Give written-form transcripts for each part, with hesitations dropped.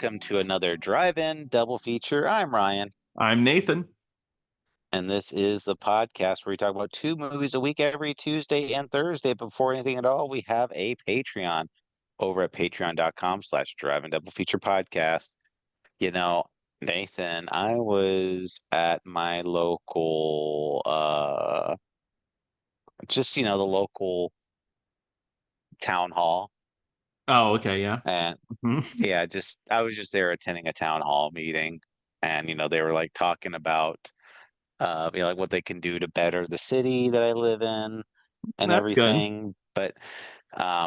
welcome to another drive-in double feature. I'm Ryan, I'm Nathan. and this is the podcast where we talk about two movies a week every Tuesday and Thursday. Before anything at all, we have a Patreon over at patreon.com/drive-in double feature podcast. You know, Nathan, I was at my local, the local town hall, Oh, okay, yeah. and Mhm. yeah, I was just there attending a town hall meeting, and they were like talking about like what they can do to better the city that I live in and That's good. everything. But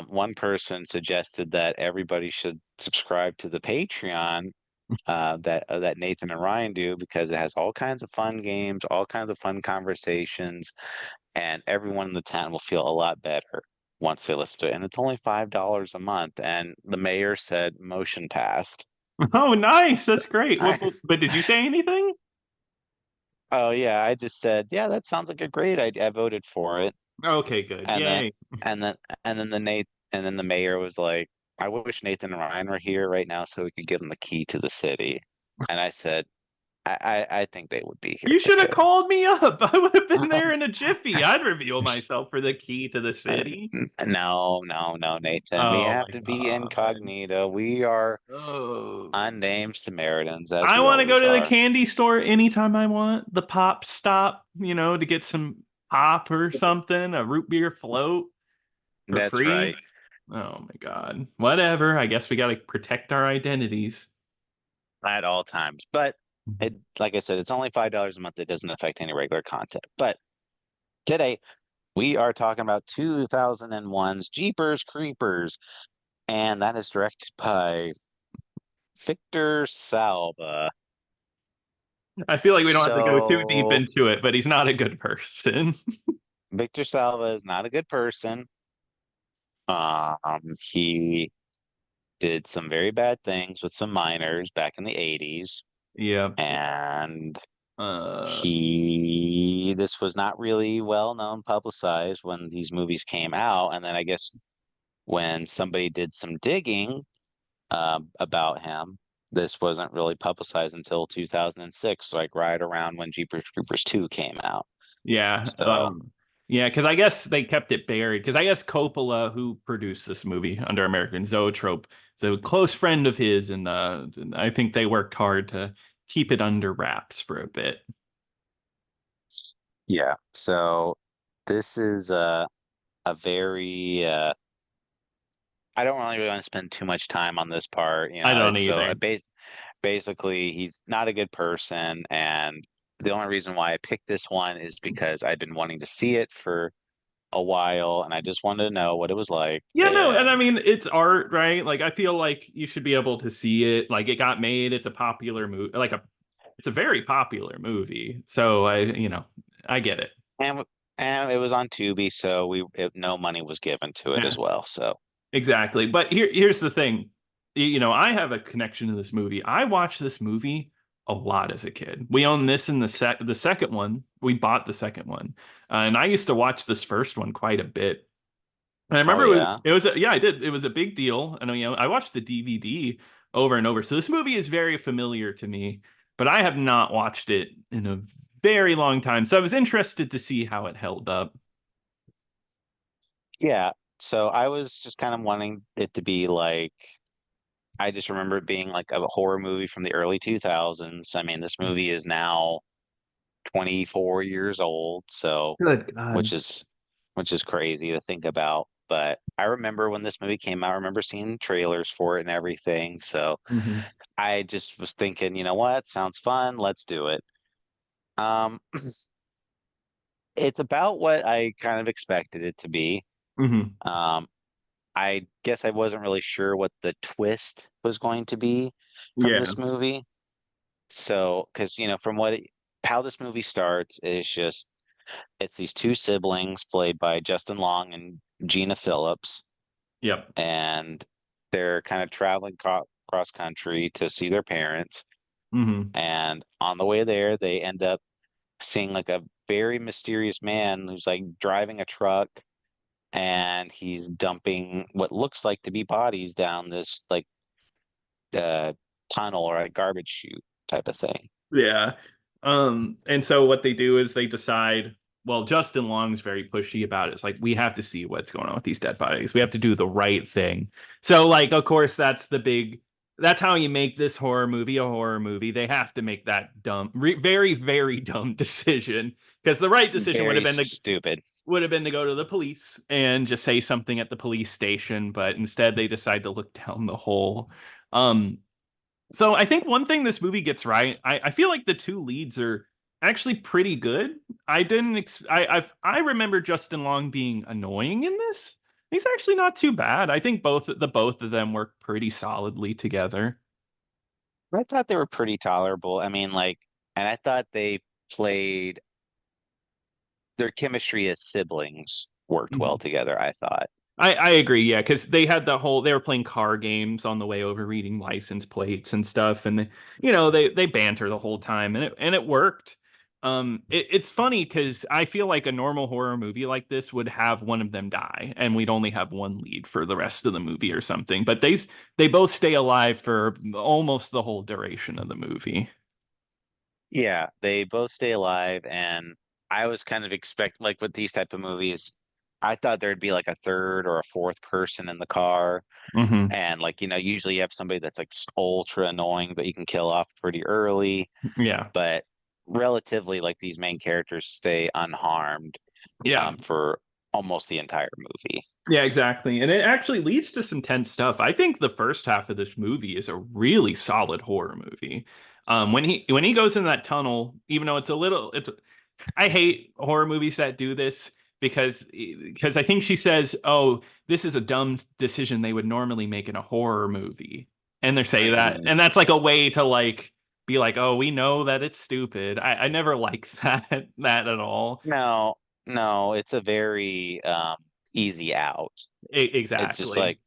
one person suggested that everybody should subscribe to the Patreon that Nathan and Ryan do because it has all kinds of fun games, all kinds of fun conversations, and everyone in the town will feel a lot better once they listen to it. And it's only $5 a month. And the mayor said motion passed. Oh, nice. That's great. I But did you say anything? Oh yeah, I just said, yeah, that sounds like a great idea. I voted for it. Okay, good. And then Yay. and then and then the Nate and then the mayor was like, I wish Nathan and Ryan were here right now so we could give them the key to the city. And I said, I think they would be here You should have too. called me up. I would have been there in a jiffy. I'd reveal myself for the key to the city. No, no, no, Nathan. We Oh have my to be God. incognito. We are Oh. unnamed Samaritans, as I we want to go always to the are. candy store anytime I want. The pop stop, to get some pop or something, a root beer float for That's free. right. Oh my God. Whatever. I guess we got to protect our identities. At all times. But like I said, it's only $5 a month. It doesn't affect any regular content. But today we are talking about 2001's Jeepers Creepers, and that is directed by Victor Salva. I feel like we don't have to go too deep So into it, but he's not a good person. Victor Salva is not a good person. He did some very bad things with some minors back in the 80s, Yeah. and Uh, this was not really well known, publicized when these movies came out. And then I guess when somebody did some digging about him, this wasn't really publicized until 2006, like right around when Jeepers Creepers 2 came out. yeah. So Yeah, because I guess they kept it buried. Because I guess Coppola, who produced this movie under American Zoetrope, is a close friend of his, and I think they worked hard to keep it under wraps for a bit. yeah, so this is a very I don't really want to spend too much time on this part. I don't It's so either. basically he's not a good person, and the only reason why I picked this one is because I've been wanting to see it for a while, and I just wanted to know what it was like. Yeah, no, and I And mean it's art, right? Like I feel like you should be able to see it. Like it got made. It's a popular movie. It's a very popular movie. So I get it. and and it was on Tubi, so no money was given to it Yeah, as well. So exactly. But here's the thing. I have a connection to this movie. I watched this movie a lot as a kid. We own this in the second one. We bought the second one, and I used to watch this first one quite a bit. And I oh remember yeah. yeah, I did. It was a big deal. And I watched the DVD over and over. So this movie is very familiar to me, but I have not watched it in a very long time. So I was interested to see how it held up. Yeah. So I was just kind of wanting it to be like, I just remember it being like a horror movie from the early 2000s. I mean, this movie is now 24 years old, so Good which God. is which is crazy to think about. But I remember when this movie came out, I remember seeing trailers for it and everything. So Hmm. I just was thinking, you know what? Sounds fun. Let's do it. Um, it's about what I kind of expected it to be. Hmm. Um, I guess I wasn't really sure what the twist was going to be from Yeah. this movie. So, because from how this movie starts is just it's these two siblings played by Justin Long and Gina Phillips, Yep. and they're kind of traveling cross country to see their parents. Hmm. And on the way there, they end up seeing like a very mysterious man who's like driving a truck, and he's dumping what looks like to be bodies down this like uh tunnel or a garbage chute type of thing. Yeah. And so what they do is they decide, well, Justin Long's very pushy about it. It's like, we have to see what's going on with these dead bodies. We have to do the right thing. So, like, of course, that's how you make this horror movie a horror movie. They have to make that very, very dumb decision. Because the right decision Very stupid. would have been to go to the police and just say something at the police station, but instead they decide to look down the hole. Um, so I think one thing this movie gets right, I feel like the two leads are actually pretty good. I didn't ex- I remember Justin Long being annoying in this. He's actually not too bad. I think both of them work pretty solidly together. I thought they were pretty tolerable. I mean, like, and I thought they played their chemistry as siblings worked well Mhm. together, I thought. I agree, yeah, because they were playing car games on the way over, reading license plates and stuff, and they banter the whole time, and it worked. It's funny because I feel like a normal horror movie like this would have one of them die, and we'd only have one lead for the rest of the movie or something. But they both stay alive for almost the whole duration of the movie. Yeah, they both stay alive, and I was kind of expect like with these type of movies, I thought there'd be like a third or a fourth person in the car, Hmm. and like usually you have somebody that's like ultra annoying that you can kill off pretty early, Yeah, but relatively like these main characters stay unharmed yeah. for almost the entire movie. Yeah, exactly. And it actually leads to some tense stuff. I think the first half of this movie is a really solid horror movie. When he goes in that tunnel, even though I hate horror movies that do this because I think she says, "Oh, this is a dumb decision they would normally make in a horror movie." And they say that, Mm, and that's like a way to like be like, "Oh, we know that it's stupid." I never like that at all. no, no, it's a very easy out. It's just Exactly. like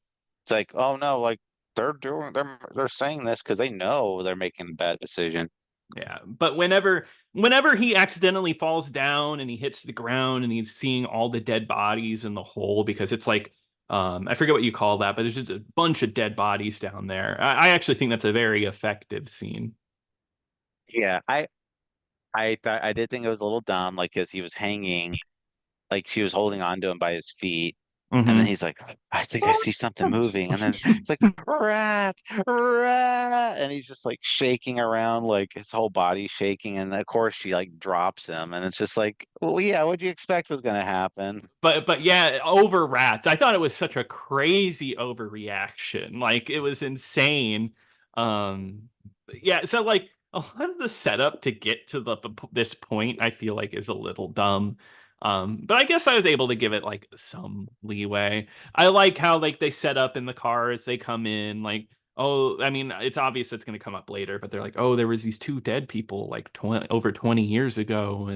it's like, oh no, like they're saying this because they know they're making a bad decision. Yeah, but whenever he accidentally falls down and he hits the ground and he's seeing all the dead bodies in the hole because it's like I forget what you call that, but there's just a bunch of dead bodies down there. I actually think that's a very effective scene. Yeah, I thought I did think it was a little dumb, like because he was hanging, like she was holding on to him by his feet, and then Hmm. he's like, I think I see something moving, and then it's like rat, rat, and he's just like shaking around, like his whole body's shaking, and of course she like drops him, and it's just like, well, yeah, what'd you expect was gonna happen? But yeah, over rats. I thought it was such a crazy overreaction. Like it was insane. Um yeah, so like a lot of the setup to get to this point I feel like is a little dumb. But I guess I was able to give it like some leeway. I like how like they set up in the car as they come in like, oh, I mean, it's obvious it's going to come up later, but they're like, oh, there was these two dead people like over 20 years ago,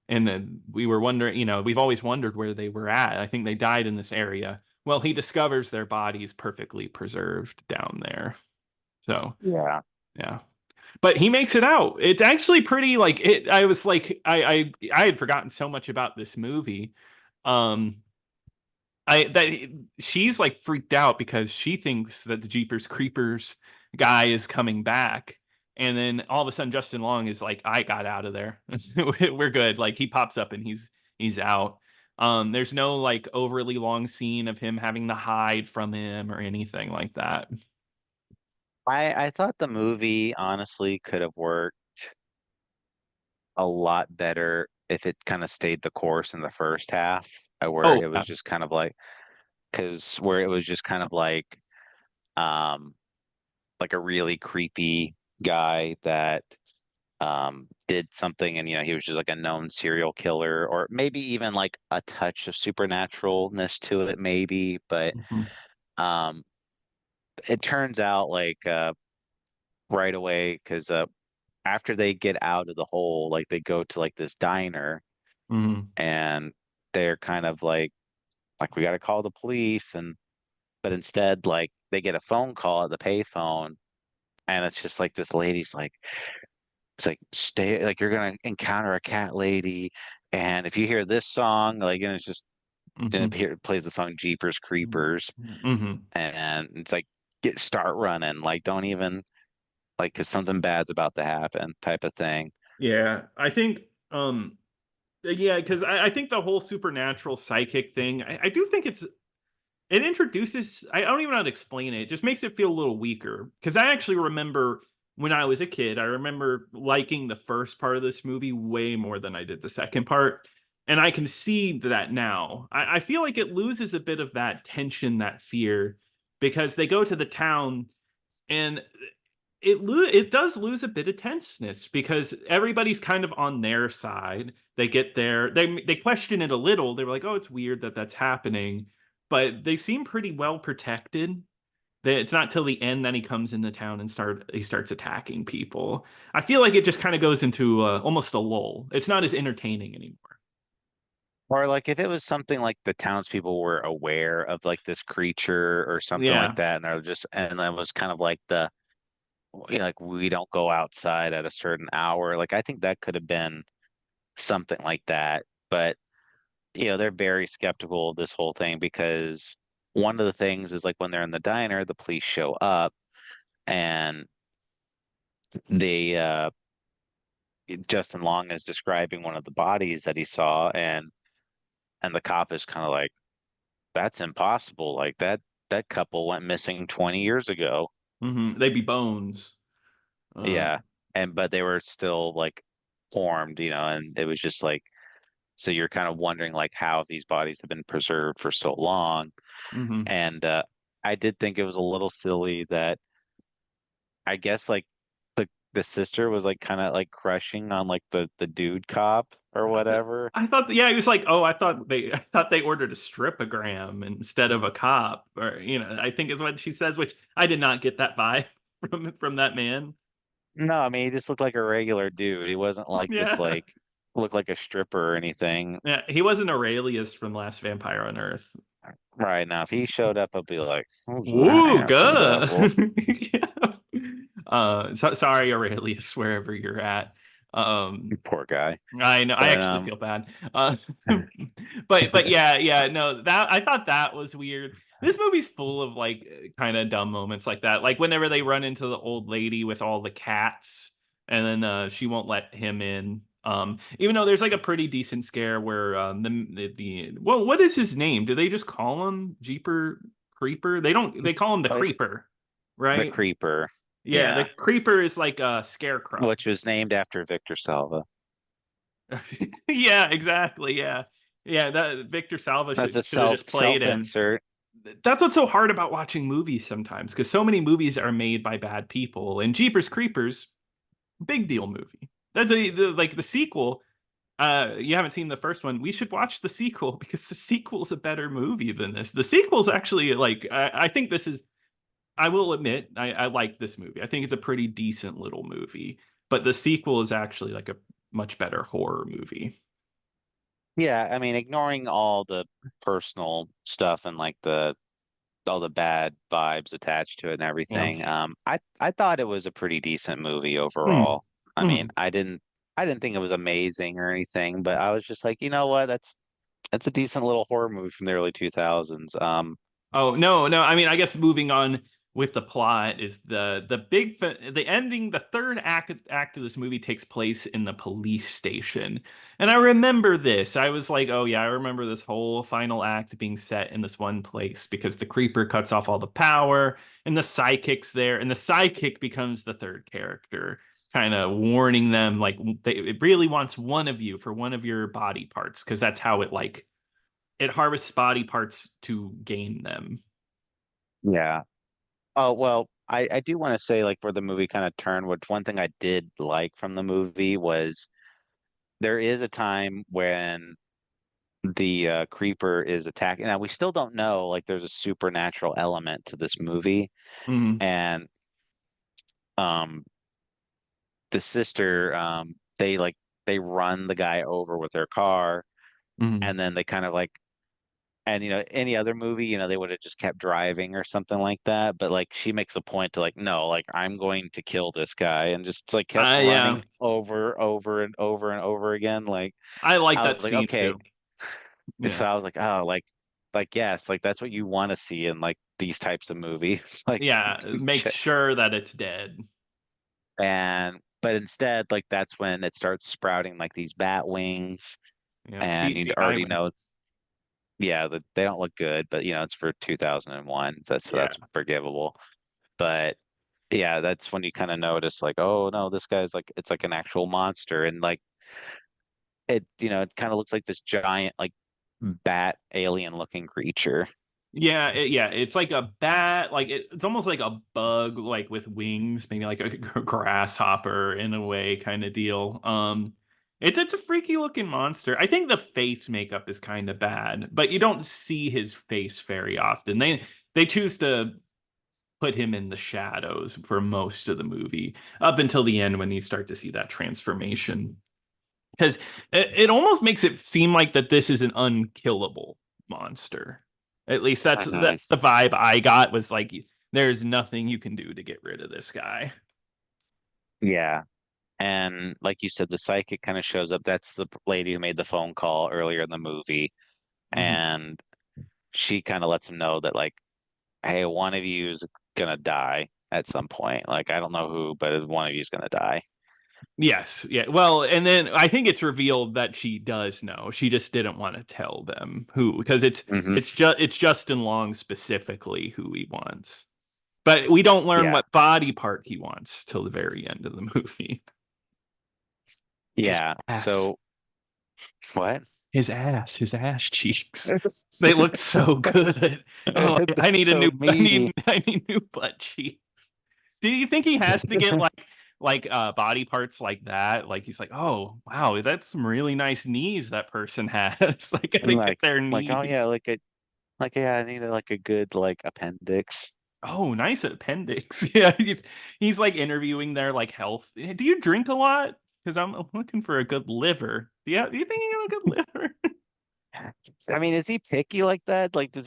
and then we were wondering, we've always wondered where they were at. I think they died in this area. Well, he discovers their bodies perfectly preserved down there. So, Yeah. yeah. But he makes it out. It's actually pretty like it I was like I had forgotten so much about this movie. Um I that she's like freaked out because she thinks that the Jeepers Creepers guy is coming back. And then all of a sudden Justin Long is like, I got out of there. We're good. Like he pops up and he's out. There's no like overly long scene of him having to hide from him or anything like that. I thought the movie honestly could have worked a lot better if it kind of stayed the course in the first half, where Oh, it yeah. was just kind of like because where it was just kind of um like a really creepy guy that did something and he was just like a known serial killer or maybe even like a touch of supernaturalness to it maybe, but Mhm. um it turns out like right away because after they get out of the hole, like they go to like this diner Mhm. and they're kind of like we got to call the police, and but instead like they get a phone call at the payphone, and it's just like this lady's like it's like stay like you're gonna encounter a cat lady, and if you hear this song like and it's just and Mhm. it plays the song Jeepers Creepers, Mhm. and it's like start running, like don't even. like because something bad's about to happen, type of thing. Yeah, I think yeah, because I think the whole supernatural psychic thing, I do think it introduces, I don't even know how to explain it. It just makes it feel a little weaker. Because I actually remember when I was a kid, I remember liking the first part of this movie way more than I did the second part. And I can see that now. I feel like it loses a bit of that tension, that fear, because they go to the town and it does lose a bit of tenseness because everybody's kind of on their side. They get there, they question it a little. They were like, "Oh, it's weird that that's happening," but they seem pretty well protected. It's not till the end that he comes into town and he starts attacking people. I feel like it just kind of goes into almost a lull. It's not as entertaining anymore. Or like if it was something like the townspeople were aware of like this creature or something like Yeah. that, and they're just and that was kind of like the like we don't go outside at a certain hour. Like I think that could have been something like that. But they're very skeptical of this whole thing because one of the things is like when they're in the diner, the police show up and they Justin Long is describing one of the bodies that he saw and the cop is kind of like, that's impossible. Like that couple went missing 20 years ago. They'd be bones. Yeah. Um, And but they were still like formed, and it was just like so you're kind of wondering like how these bodies have been preserved for so long. mhm. And I did think it was a little silly that I guess like the sister was like kind of like crushing on like the dude cop or whatever. I thought, yeah, he was like, oh, I thought they ordered a stripogram instead of a cop, or I think is what she says, which I did not get that vibe from that man. No, I mean he just looked like a regular dude. He wasn't like this Yeah, like looked like a stripper or anything. yeah, he wasn't Aurelius from Last Vampire on Earth. Right now, if he showed up, I'd be like, "Who's Ooh, that? Some good. devil." Yeah. Sorry, Aurelius, wherever you're at. Um, Poor guy. I know. I But actually feel bad. But yeah, yeah. No, that I thought that was weird. This movie's full of like kind of dumb moments like that. Like whenever they run into the old lady with all the cats, and then she won't let him in. Even though there's like a pretty decent scare where well, what is his name? Do they just call him Jeeper Creeper? They don't. They call him the like Creeper, the right? creeper, Yeah, the yeah, Creeper is like a scarecrow. which was named after Victor Salva. Yeah, exactly. Yeah. Yeah, that Victor Salva That's a should have just played self him. insert. That's what's so hard about watching movies sometimes, because so many movies are made by bad people. And Jeepers Creepers, big deal movie. That's like the sequel. You haven't seen the first one. We should watch the sequel because the sequel's a better movie than this. The sequel's actually like I think this is. I will admit I like this movie. I think it's a pretty decent little movie, but the sequel is actually like a much better horror movie. Yeah, I mean, ignoring all the personal stuff and like the all the bad vibes attached to it and Yeah. everything. I thought it was a pretty decent movie Mm. overall. I mean, Mm. I didn't think it was amazing or anything, but I was just like, you know what? That's a decent little horror movie from the early 2000s. Oh no, no. I mean, I guess moving on with the plot is the ending. The third act of this movie takes place in the police station, and I remember this. I was like, oh yeah, I remember this whole final act being set in this one place because the creeper cuts off all the power, and the psychic's there, and the psychic becomes the third character, kind of warning them like it really wants one of you for one of your body parts because that's how it harvests body parts to gain them. yeah. Oh, well, I do want to say like where the movie kind of turned, which one thing I did like from the movie was there is a time when the creeper is attacking. Now we still don't know like there's a supernatural element to this movie, Mm-hmm. and um the sister they run the guy over with their car, Mm-hmm. and then they kind of like and any other movie they would have just kept driving or something like that, but like she makes a point to like no, like I'm going to kill this guy and just like kept Yeah, running over and over and over again. Like I like I that was like scene okay, too. so Yeah, I was like oh like yes, like that's what you want to see in like these types of movies. Like yeah, make ch- sure that it's dead. And but instead, like that's when it starts sprouting like these bat wings, Yep, and you CGI already know, wings. yeah, that they don't look good, but it's for 2001, so Yeah. that's forgivable. But yeah, that's when you kind of notice like, oh no, this guy's like it's like an actual monster, and like it kind of looks like this giant like bat alien looking creature. Yeah, yeah, it's like a bat, like it's almost like a bug, like with wings, maybe like a grasshopper in a way, kind of deal. It's a freaky looking monster. I think the face makeup is kind of bad, but you don't see his face very often. They choose to put him in the shadows for most of the movie, up until the end when you start to see that transformation. Because it almost makes it seem like that this is an unkillable monster. At least that's Mhm. the vibe I got, was like there's nothing you can do to get rid of this guy. Yeah. And like you said, the psychic kind of shows up. That's the lady who made the phone call earlier in the movie. Mhm. And she kind of lets him know that, like, hey, one of you is gonna die at some point. Like, I don't know who, but one of you is gonna die. Yes, yeah. Well, and then I think it's revealed that she does know. She just didn't want to tell them who, because Hmm. it's Justin Long specifically who he wants. But we don't learn Yeah. what body part he wants till the very end of the movie. His Yeah. ass. So what? His ass cheeks. They look so good. Oh, They're so I meaty. need new butt cheeks. Do you think he has to get like body parts like that? Like he's like, oh wow, that's some really nice knees that person has. Like gotta And get their like, oh knee. yeah, like yeah, I need like a good like appendix. Oh, nice appendix. Yeah, he's like interviewing their like health. Do you drink a lot? Because I'm looking for a good liver. Yeah, do you think you have a good liver? I mean, is he picky like that? Like, would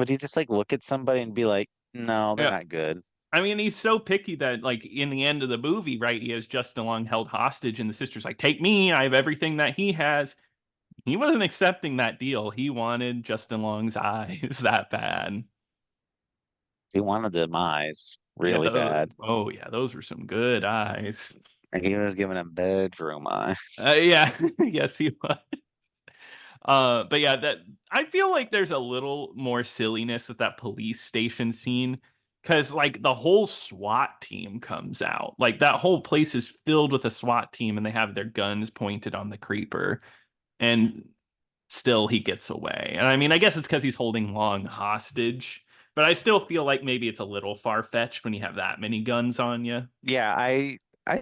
he just like look at somebody and be like, no, they're Yeah. not good? I mean, he's so picky that, like, in the end of the movie, right, he has Justin Long held hostage, and the sister's like, "Take me, I have everything that he has." He wasn't accepting that deal. He wanted Justin Long's eyes that bad. He wanted demise Yeah. really bad. Oh, yeah. Those were some good eyes. And he was giving him bedroom eyes. Yeah. Yes, he was. But yeah, that I feel like there's a little more silliness with that police station scene, because like the whole SWAT team comes out. Like that whole place is filled with a SWAT team, and they have their guns pointed on the creeper, and still he gets away. And I mean, I guess it's because he's holding Long hostage, but I still feel like maybe it's a little far fetched when you have that many guns on you. Yeah, I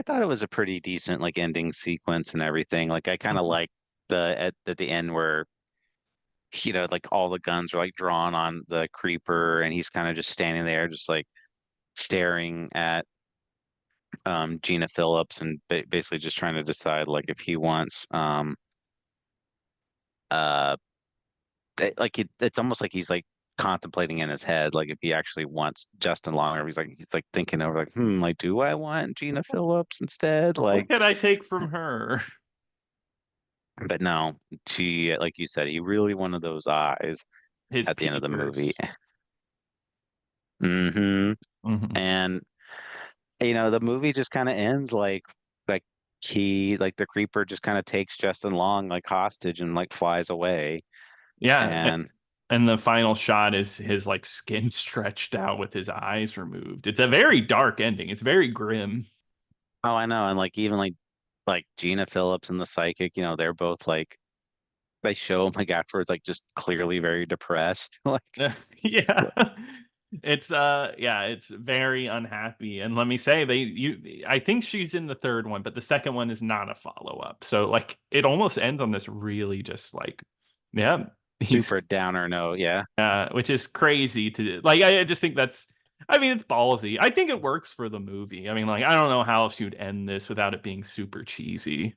thought it was a pretty decent like ending sequence and everything. Like I kind of Mhm. like at the end where like all the guns are like drawn on the creeper and he's kind of just standing there just like staring at Gina Phillips and basically just trying to decide like if he wants uh it's almost like he's like contemplating in his head like if he actually wants Justin Long or he's like thinking over like like do I want Gina Phillips instead What like could I take from her? but no she like you said he really wanted those eyes His at the end of the movie. peepers. Hmm. Mhm. And the movie just kind of ends like the creeper just kind of takes Justin Long like hostage and like flies away. Yeah, And and the final shot is his like skin stretched out with his eyes removed. It's a very dark ending. It's very grim. oh, I know. And like even like Gina Phillips and the psychic, they're both like they show him like afterwards like just clearly very depressed. Like Yeah. It's very unhappy. And let me say I think she's in the third one, but the second one is not a follow-up. So like it almost ends on this really just like, yeah, he's super downer note, yeah. which is crazy to like. I just think that's. I mean, it's ballsy. I think it works for the movie. I mean, like, I don't know how else you'd end this without it being super cheesy.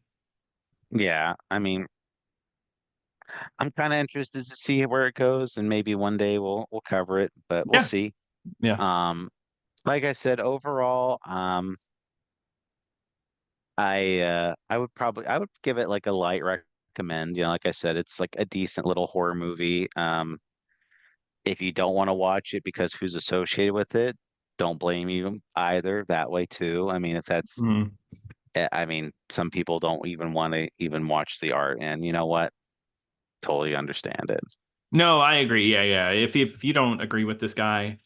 Yeah. I mean, I'm kind of interested to see where it goes and maybe one day we'll cover it, but we'll Yeah, see. yeah, Um like I said, overall, I would give it like a light recommend. Like I said, it's like a decent little horror movie. If you don't want to watch it because who's associated with it, don't blame you either that way too. I mean, if that's, Mm. I mean, some people don't even want to even watch the art, and you know what? Totally understand it. No, I agree. Yeah, yeah. If you don't agree with this guy,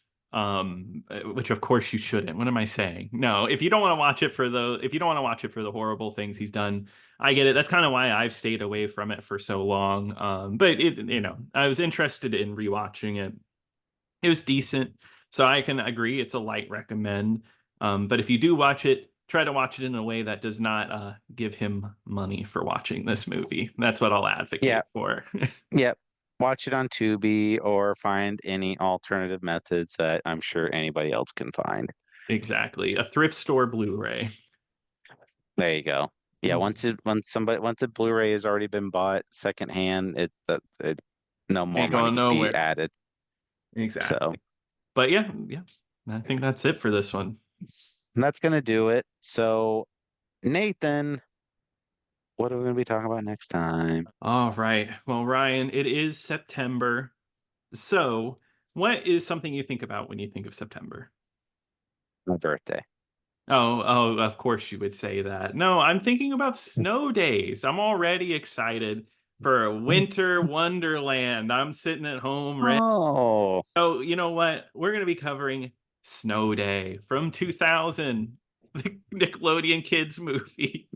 which of course you shouldn't. What am I saying? No, if you don't want to watch it for the if you don't want to watch it for the horrible things he's done, I get it. That's kind of why I've stayed away from it for so long. But I was interested in rewatching it. It was decent, so I can agree it's a light recommend. But if you do watch it, try to watch it in a way that does not give him money for watching this movie. That's what I'll Yeah, advocate for. yep. Watch it on Tubi or find any alternative methods that I'm sure anybody else can find. Exactly. A thrift store Blu-ray. There you go. Yeah, Mm. once a Blu-ray has already been bought secondhand, it no more Ain't money going can be nowhere. added. So Exactly. But yeah, yeah. I think that's it for this one. that's gonna do it. So Nathan, what are we gonna be talking about next time? All right. Well, Ryan, it is September. So, what is something you think about when you think of September? My birthday. Oh, of course you would say that. No, I'm thinking about snow days. I'm already excited for a winter wonderland. I'm sitting at home ready. Oh, So, you know what? We're going to be covering Snow Day from 2000, the Nickelodeon kids movie,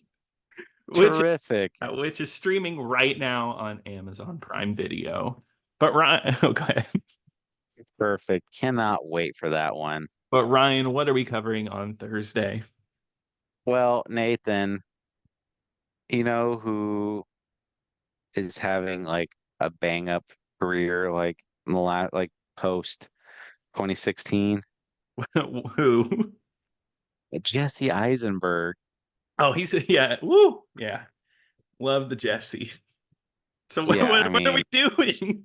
which terrific. which is streaming right now on Amazon Prime Video. But Ryan, oh, go ahead. Perfect. Cannot wait for that one. But Ryan, what are we covering on Thursday? Well, Nathan, you know who is having like a bang up career like in the last like post 2016? Who? Jesse Eisenberg. Oh, he's yeah. Woo, yeah. Love the Jesse. So what Yeah, I what are we mean, doing?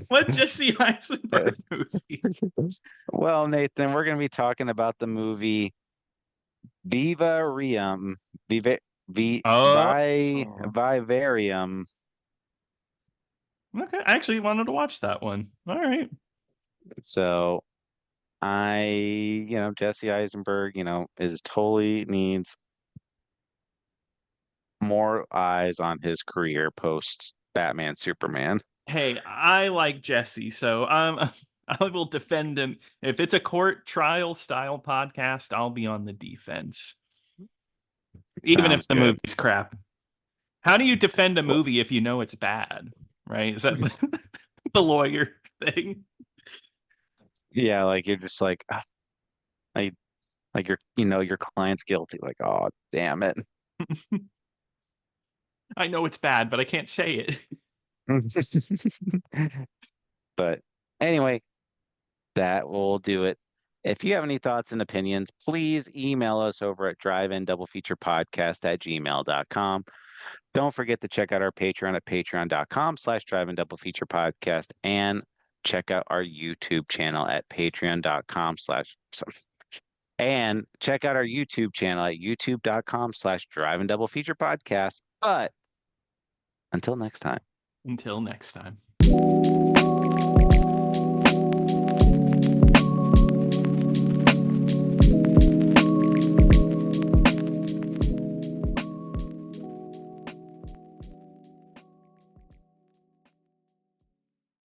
What Jesse Eisenberg movie? well, Nathan, we're going to be talking about the movie Viva Reum, Viva, Oh, Vivarium. okay. I actually wanted to watch that one. All right. So Jesse Eisenberg, is totally needs more eyes on his career post Batman Superman. Hey, I like Jesse, so I will defend him. If it's a court trial style podcast, I'll be on the defense, even if Sounds the good. movie's crap. How do you defend a Well, movie if you know it's bad? Right? Is that the lawyer thing? yeah, like you're just like, like your client's guilty. Like, oh, damn it. I know it's bad, but I can't say it. But anyway, that will do it. If you have any thoughts and opinions, please email us over at drivein-double-feature-podcast@gmail.com. Don't forget to check out our Patreon at patreon.com/drivein-double-feature-podcast and check out our YouTube channel at patreon.com/ and check out our YouTube channel at youtube.com/drivein-double-feature-podcast. But until next time. Until next time.